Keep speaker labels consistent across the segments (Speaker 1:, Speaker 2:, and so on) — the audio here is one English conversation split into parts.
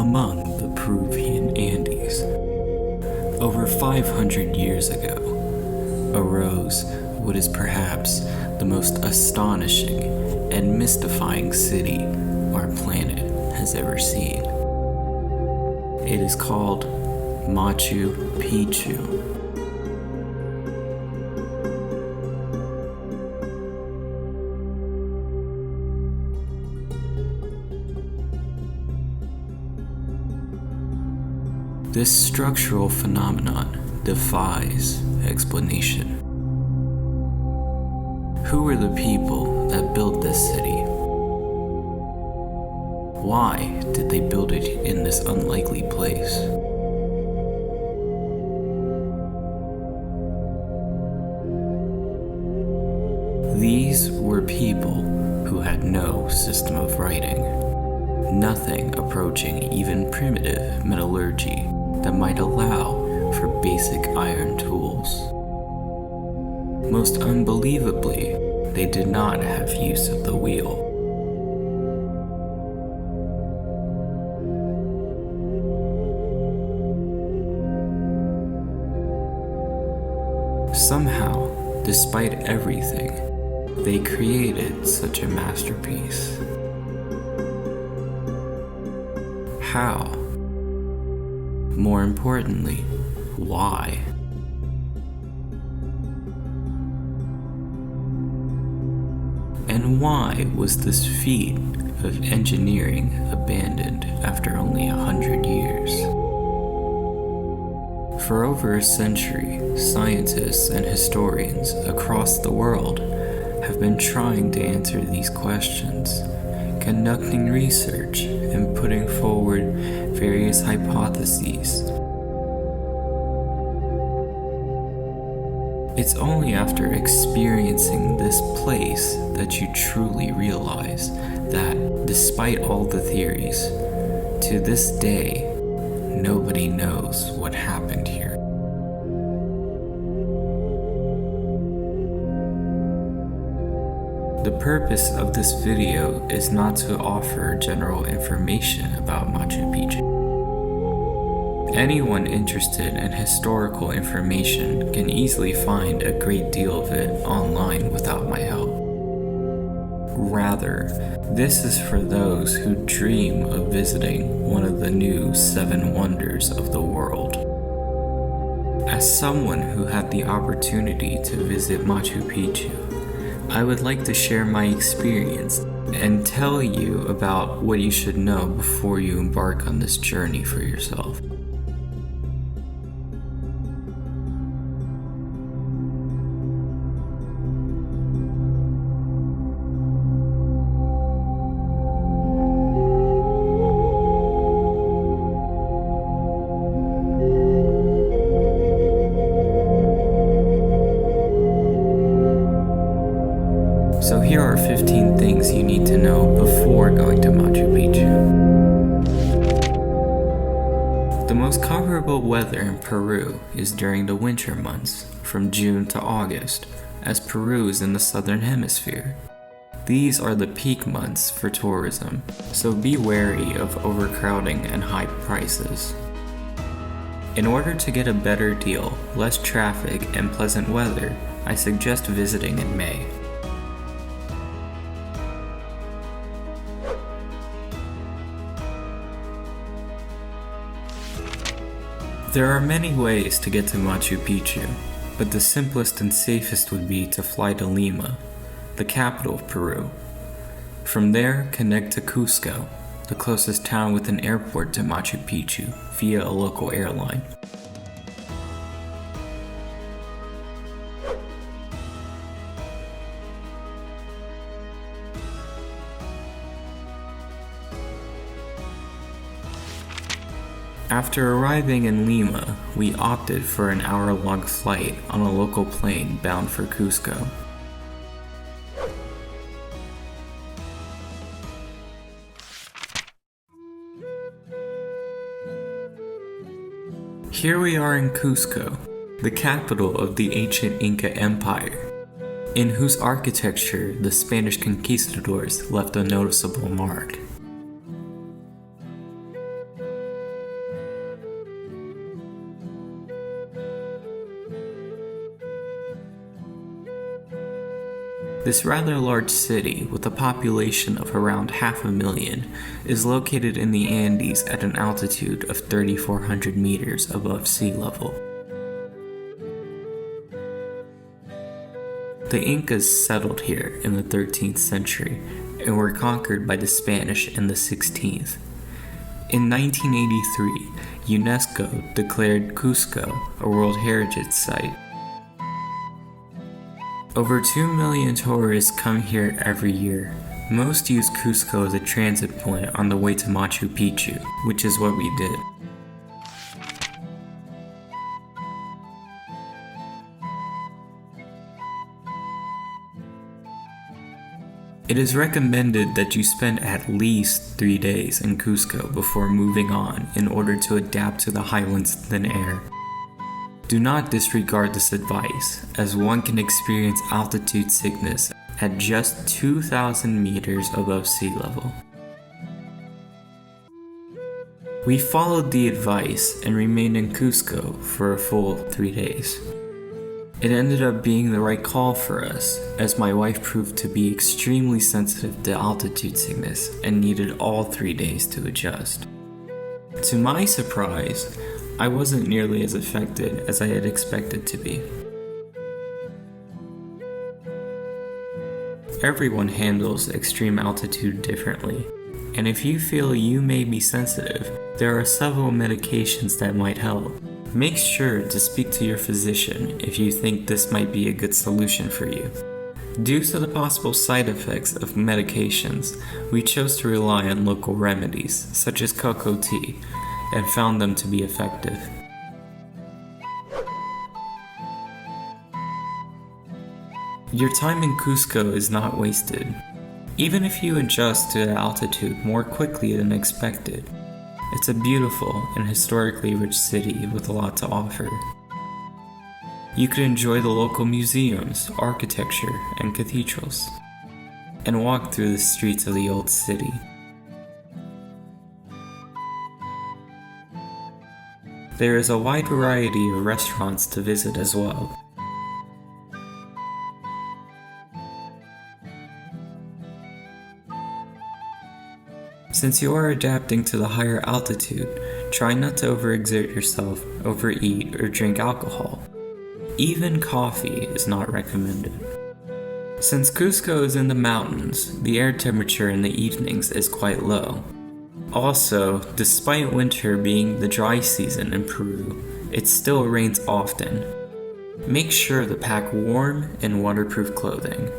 Speaker 1: among the Peruvian Andes. Over 500 years ago, arose what is perhaps the most astonishing and mystifying city our planet has ever seen. It is called Machu Picchu. This structural phenomenon defies explanation. Who were the people that built this city? Why did they build it in this unlikely place? These were people who had no system of writing, nothing approaching even primitive metallurgy that might allow for basic iron tools. Most unbelievably, they did not have use of the wheel. Somehow, despite everything, they created such a masterpiece. How? More importantly, why? And why was this feat of engineering abandoned after only 100 years? For over a century, scientists and historians across the world have been trying to answer these questions, conducting research and putting forward various hypotheses. It's only after experiencing this place that you truly realize that, despite all the theories, to this day, nobody knows what happened here. The purpose of this video is not to offer general information about Machu Picchu. Anyone interested in historical information can easily find a great deal of it online without my help. Rather, this is for those who dream of visiting one of the new 7 wonders of the world. As someone who had the opportunity to visit Machu Picchu, I would like to share my experience and tell you about what you should know before you embark on this journey for yourself. So here are 15 things you need to know before going to Machu Picchu. The most comfortable weather in Peru is during the winter months, from June to August, as Peru is in the southern hemisphere. These are the peak months for tourism, so be wary of overcrowding and high prices. In order to get a better deal, less traffic, and pleasant weather, I suggest visiting in May. There are many ways to get to Machu Picchu, but the simplest and safest would be to fly to Lima, the capital of Peru. From there, connect to Cusco, the closest town with an airport to Machu Picchu, via a local airline. After arriving in Lima, we opted for an hour-long flight on a local plane bound for Cusco. Here we are in Cusco, the capital of the ancient Inca Empire, in whose architecture the Spanish conquistadors left a noticeable mark. This rather large city, with a population of around 500,000, is located in the Andes at an altitude of 3,400 meters above sea level. The Incas settled here in the 13th century and were conquered by the Spanish in the 16th. In 1983, UNESCO declared Cusco a World Heritage Site. Over 2 million tourists come here every year. Most use Cusco as a transit point on the way to Machu Picchu, which is what we did. It is recommended that you spend at least 3 days in Cusco before moving on in order to adapt to the highland's thin air. Do not disregard this advice, as one can experience altitude sickness at just 2,000 meters above sea level. We followed the advice and remained in Cusco for a full 3 days. It ended up being the right call for us, as my wife proved to be extremely sensitive to altitude sickness and needed all 3 days to adjust. To my surprise, I wasn't nearly as affected as I had expected to be. Everyone handles extreme altitude differently, and if you feel you may be sensitive, there are several medications that might help. Make sure to speak to your physician if you think this might be a good solution for you. Due to the possible side effects of medications, we chose to rely on local remedies, such as cocoa tea, and found them to be effective. Your time in Cusco is not wasted. Even if you adjust to the altitude more quickly than expected, it's a beautiful and historically rich city with a lot to offer. You could enjoy the local museums, architecture, and cathedrals, and walk through the streets of the old city. There is a wide variety of restaurants to visit as well. Since you are adapting to the higher altitude, try not to overexert yourself, overeat, or drink alcohol. Even coffee is not recommended. Since Cusco is in the mountains, the air temperature in the evenings is quite low. Also, despite winter being the dry season in Peru, it still rains often. Make sure to pack warm and waterproof clothing.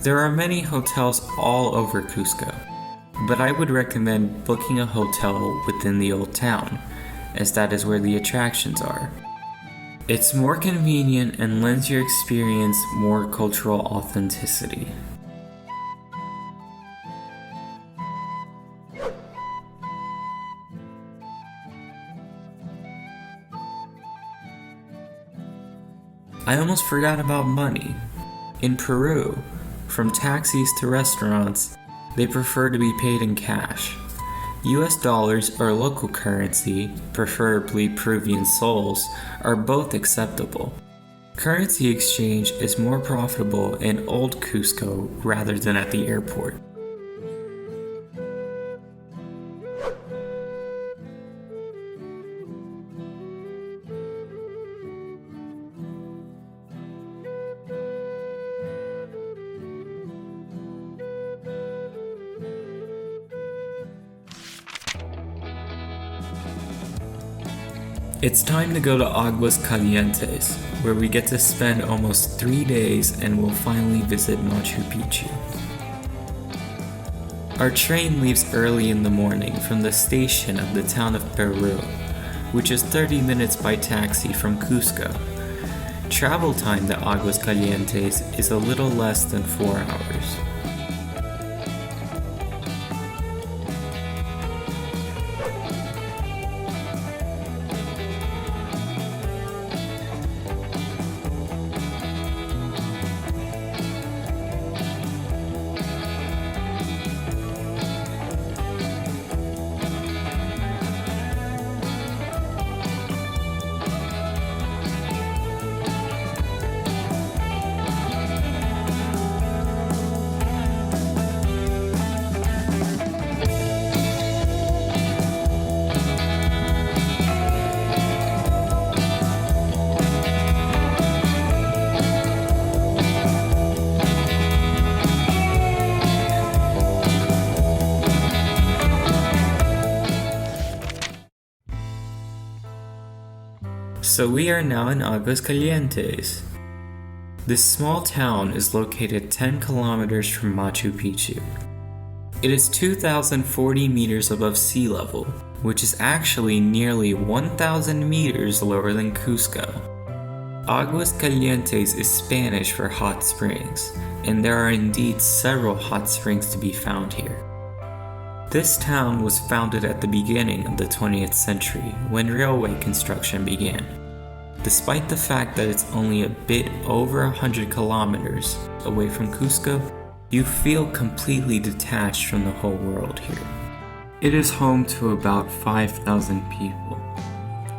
Speaker 1: There are many hotels all over Cusco, but I would recommend booking a hotel within the old town, as that is where the attractions are. It's more convenient and lends your experience more cultural authenticity. I almost forgot about money. In Peru, from taxis to restaurants, they prefer to be paid in cash. US dollars or local currency, preferably Peruvian soles, are both acceptable. Currency exchange is more profitable in Old Cusco rather than at the airport. It's time to go to Aguas Calientes, where we get to spend almost 3 days and will finally visit Machu Picchu. Our train leaves early in the morning from the station of the town of Peru, which is 30 minutes by taxi from Cusco. Travel time to Aguas Calientes is a little less than 4 hours. So we are now in Aguascalientes. This small town is located 10 kilometers from Machu Picchu. It is 2,040 meters above sea level, which is actually nearly 1,000 meters lower than Cusco. Aguascalientes is Spanish for hot springs, and there are indeed several hot springs to be found here. This town was founded at the beginning of the 20th century when railway construction began. Despite the fact that it's only a bit over 100 kilometers away from Cusco, you feel completely detached from the whole world here. It is home to about 5,000 people,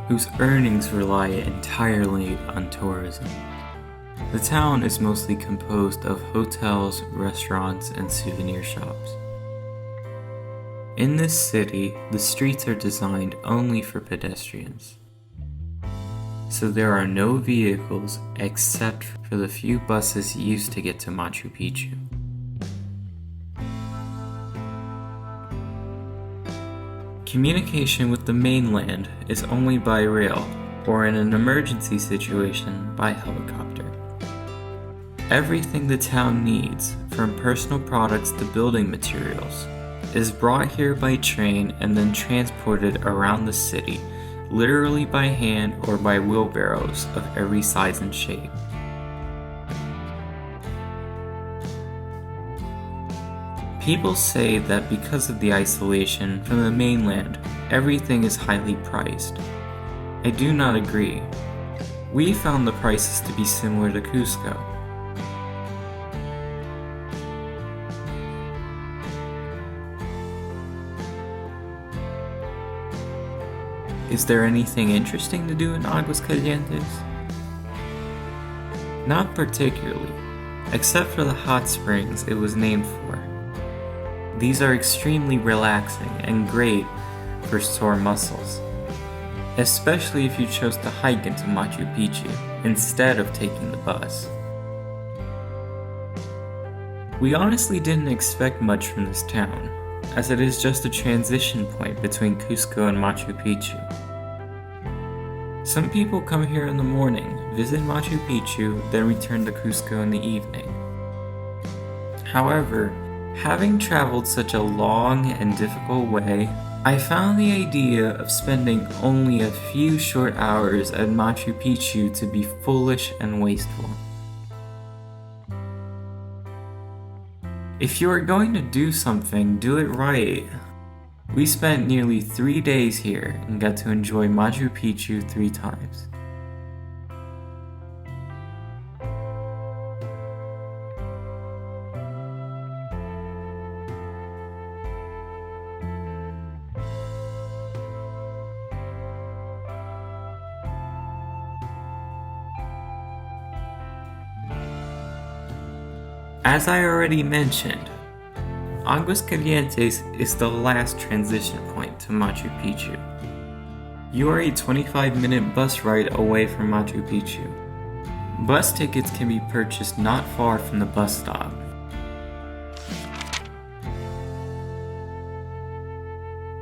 Speaker 1: whose earnings rely entirely on tourism. The town is mostly composed of hotels, restaurants, and souvenir shops. In this city, the streets are designed only for pedestrians. So there are no vehicles except for the few buses used to get to Machu Picchu. Communication with the mainland is only by rail, or in an emergency situation, by helicopter. Everything the town needs, from personal products to building materials, is brought here by train and then transported around the city, literally by hand or by wheelbarrows of every size and shape. People say that because of the isolation from the mainland, everything is highly priced. I do not agree. We found the prices to be similar to Cusco. Is there anything interesting to do in Aguascalientes? Not particularly, except for the hot springs it was named for. These are extremely relaxing and great for sore muscles, especially if you chose to hike into Machu Picchu instead of taking the bus. We honestly didn't expect much from this town, as it is just a transition point between Cusco and Machu Picchu. Some people come here in the morning, visit Machu Picchu, then return to Cusco in the evening. However, having traveled such a long and difficult way, I found the idea of spending only a few short hours at Machu Picchu to be foolish and wasteful. If you are going to do something, do it right. We spent nearly 3 days here and got to enjoy Machu Picchu 3 times. As I already mentioned, Aguascalientes is the last transition point to Machu Picchu. You are a 25-minute bus ride away from Machu Picchu. Bus tickets can be purchased not far from the bus stop.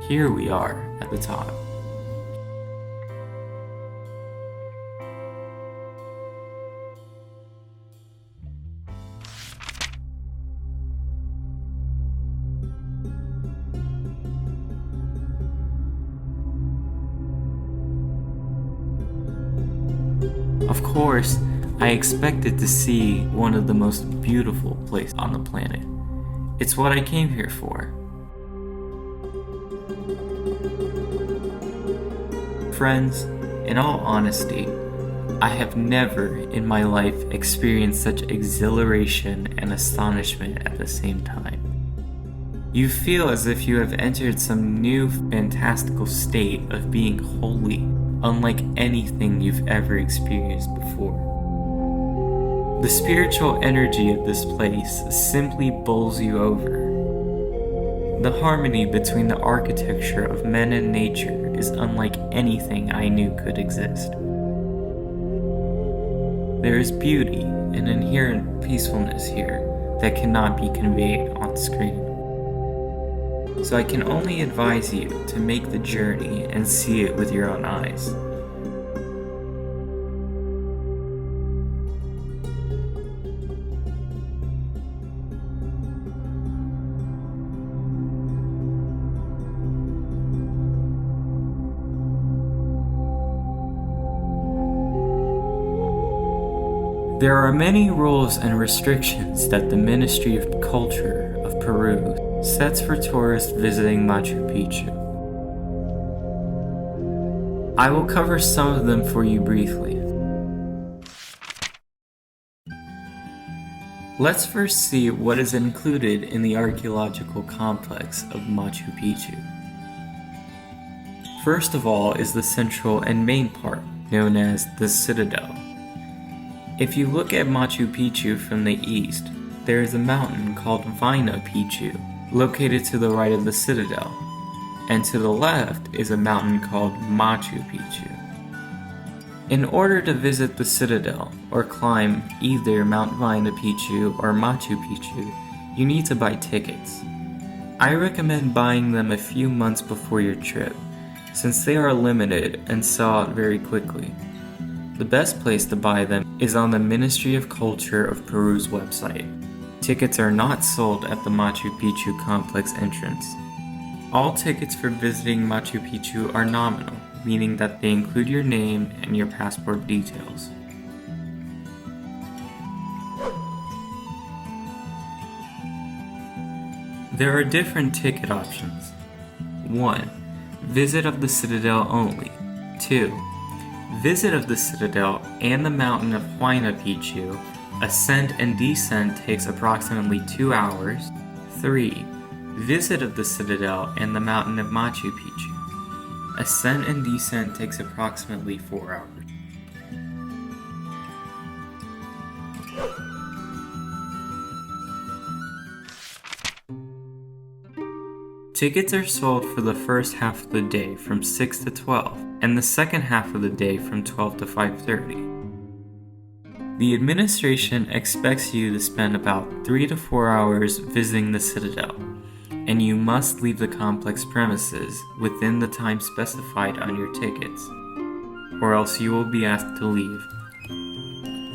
Speaker 1: Here we are at the top. Of course, I expected to see one of the most beautiful places on the planet. It's what I came here for. Friends, in all honesty, I have never in my life experienced such exhilaration and astonishment at the same time. You feel as if you have entered some new fantastical state of being wholly unlike anything you've ever experienced before. The spiritual energy of this place simply bowls you over. The harmony between the architecture of men and nature is unlike anything I knew could exist. There is beauty and inherent peacefulness here that cannot be conveyed on screen. So I can only advise you to make the journey and see it with your own eyes. There are many rules and restrictions that the Ministry of Culture of Peru sets for tourists visiting Machu Picchu. I will cover some of them for you briefly. Let's first see what is included in the archaeological complex of Machu Picchu. First of all is the central and main part, known as the Citadel. If you look at Machu Picchu from the east, there is a mountain called Huayna Picchu, located to the right of the Citadel, and to the left is a mountain called Machu Picchu. In order to visit the Citadel, or climb either Mount Huayna Picchu or Machu Picchu, you need to buy tickets. I recommend buying them a few months before your trip, since they are limited and sell out very quickly. The best place to buy them is on the Ministry of Culture of Peru's website. Tickets are not sold at the Machu Picchu complex entrance. All tickets for visiting Machu Picchu are nominal, meaning that they include your name and your passport details. There are different ticket options. 1. Visit of the Citadel only. 2. Visit of the Citadel and the mountain of Huayna Picchu. Ascent and descent takes approximately 2 hours. 3. Visit of the Citadel and the mountain of Machu Picchu. Ascent and descent takes approximately 4 hours. Tickets are sold for the first half of the day from 6 to 12, and the second half of the day from 12 to 5:30. The administration expects you to spend about 3 to 4 hours visiting the Citadel, and you must leave the complex premises within the time specified on your tickets, or else you will be asked to leave.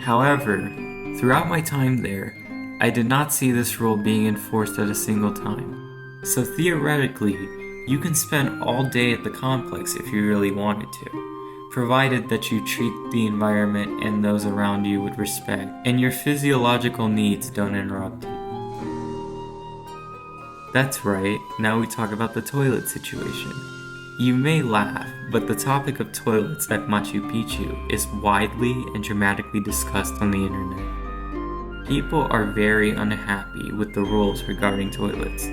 Speaker 1: However, throughout my time there, I did not see this rule being enforced at a single time. So theoretically, you can spend all day at the complex if you really wanted to, provided that you treat the environment and those around you with respect, and your physiological needs don't interrupt you. That's right, now we talk about the toilet situation. You may laugh, but the topic of toilets at Machu Picchu is widely and dramatically discussed on the internet. People are very unhappy with the rules regarding toilets,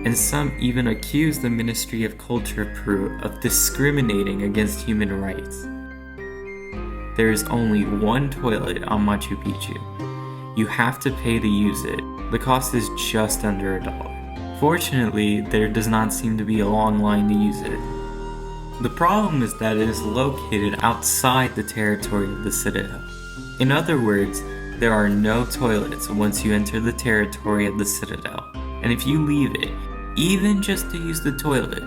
Speaker 1: and some even accuse the Ministry of Culture of Peru of discriminating against human rights. There is only one toilet on Machu Picchu. You have to pay to use it. The cost is just under $1. Fortunately, there does not seem to be a long line to use it. The problem is that it is located outside the territory of the Citadel. In other words, there are no toilets once you enter the territory of the Citadel, and if you leave it, even just to use the toilet,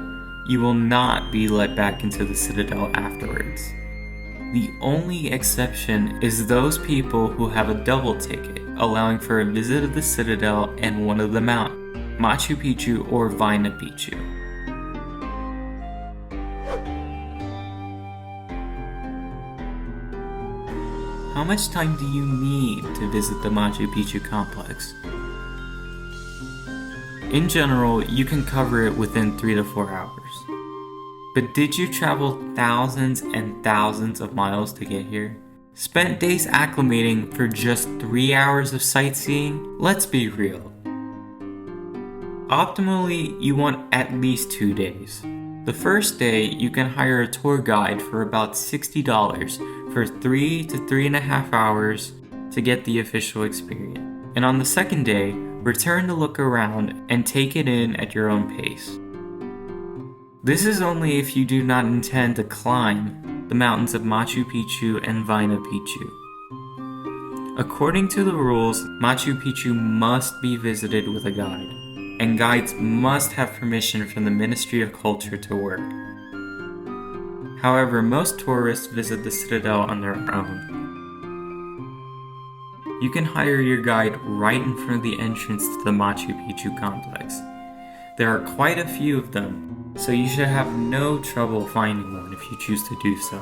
Speaker 1: you will not be let back into the Citadel afterwards. The only exception is those people who have a double ticket, allowing for a visit of the Citadel and one of the mountains, Machu Picchu or Huayna Picchu. How much time do you need to visit the Machu Picchu complex? In general, you can cover it within 3 to 4 hours. But did you travel thousands and thousands of miles to get here? Spent days acclimating for just 3 hours of sightseeing? Let's be real. Optimally, you want at least 2 days. The first day, you can hire a tour guide for about $60 for 3 to 3.5 hours to get the official experience. And on the second day, return to look around and take it in at your own pace. This is only if you do not intend to climb the mountains of Machu Picchu and Huayna Picchu. According to the rules, Machu Picchu must be visited with a guide, and guides must have permission from the Ministry of Culture to work. However, most tourists visit the Citadel on their own. You can hire your guide right in front of the entrance to the Machu Picchu complex. There are quite a few of them, so you should have no trouble finding one if you choose to do so.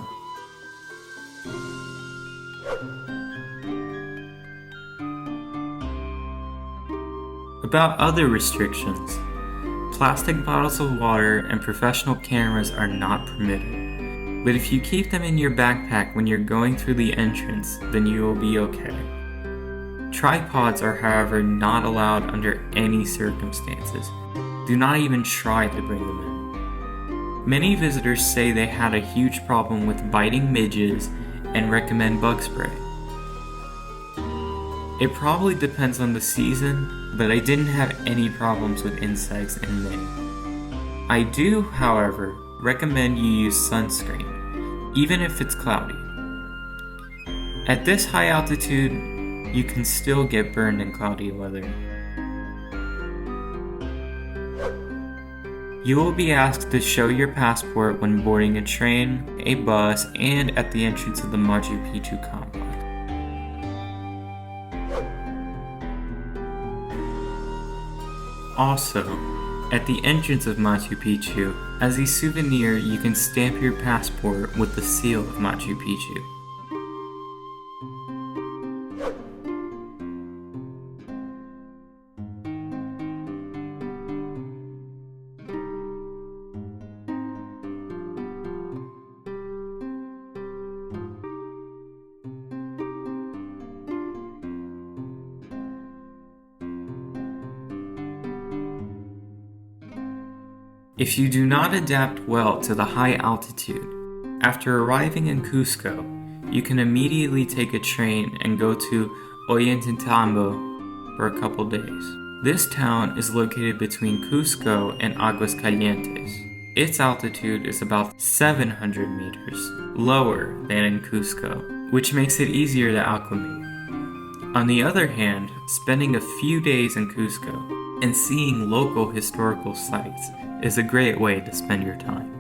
Speaker 1: About other restrictions, plastic bottles of water and professional cameras are not permitted, but if you keep them in your backpack when you're going through the entrance, then you will be okay. Tripods are, however, not allowed under any circumstances. Do not even try to bring them in. Many visitors say they had a huge problem with biting midges and recommend bug spray. It probably depends on the season, but I didn't have any problems with insects in May. I do, however, recommend you use sunscreen, even if it's cloudy. At this high altitude, you can still get burned in cloudy weather. You will be asked to show your passport when boarding a train, a bus, and at the entrance of the Machu Picchu complex. Also, at the entrance of Machu Picchu, as a souvenir, you can stamp your passport with the seal of Machu Picchu. If you do not adapt well to the high altitude, after arriving in Cusco, you can immediately take a train and go to Ollantaytambo for a couple days. This town is located between Cusco and Aguascalientes. Its altitude is about 700 meters lower than in Cusco, which makes it easier to acclimate. On the other hand, spending a few days in Cusco and seeing local historical sites is a great way to spend your time.